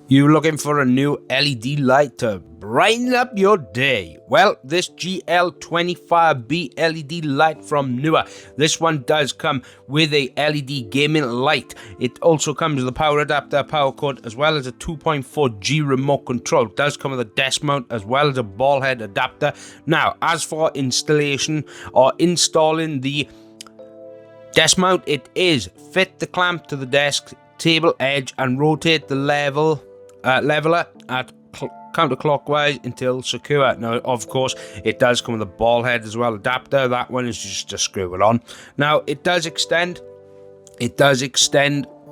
You looking for a new LED light to brighten up your day? Well, this GL25B LED light from Neewer. This one does come with a LED gaming light. It also comes with a power adapter, power cord, as well as a 2.4G remote control. It does come with a desk mount as well as a ball head adapter. Now, as for installation or installing the desk mount, it is fit the clamp to the desk table edge and rotate the leveler at counterclockwise until secure. Now, of course, it does come with a ball head as well adapter. That one is just to screw it on. Now, it does extend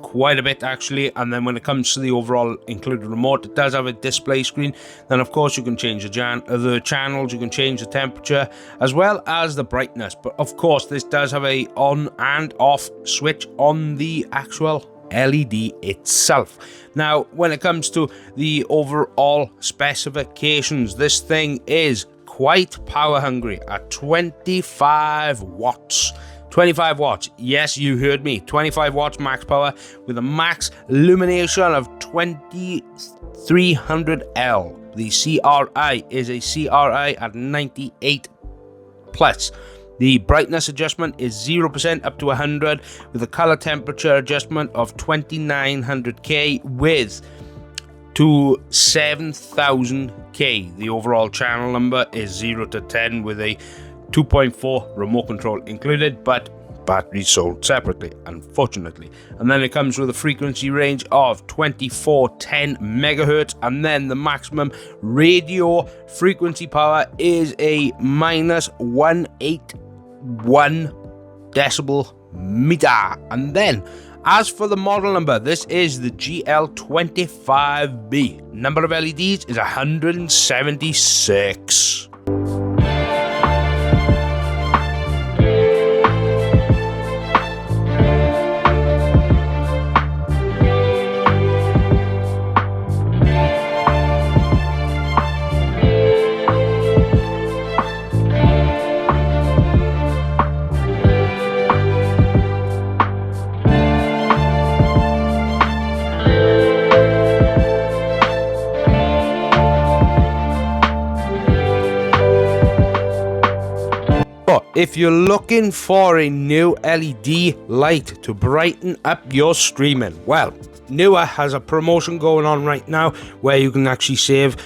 quite a bit actually, and then when it comes to the overall included remote, it does have a display screen. Then of course you can change the channels, you can change the temperature as well as the brightness. But of course this does have a on and off switch on the actual LED itself. Now, when it comes to the overall specifications, this thing is quite power hungry at 25 watts. 25 watts, yes, you heard me, 25 watts max power with a max illumination of 2300L. The CRI is a CRI at 98 plus. The brightness adjustment is 0% up to 100 with a color temperature adjustment of 2900K with to 7000K. The overall channel number is 0 to 10 with a 2.4 remote control included, but batteries sold separately, unfortunately. And then it comes with a frequency range of 2410 megahertz, and then the maximum radio frequency power is a minus 181 decibel meter. And then as for the model number, this is the GL25B. Number of LEDs is 176. If you're looking for a new LED light to brighten up your streaming, well, Neewer has a promotion going on right now where you can actually save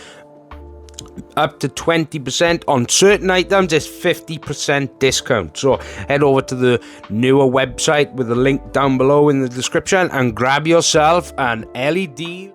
up to 20% on certain items. It's 50% discount. So head over to the Neewer website with a link down below in the description and grab yourself an LED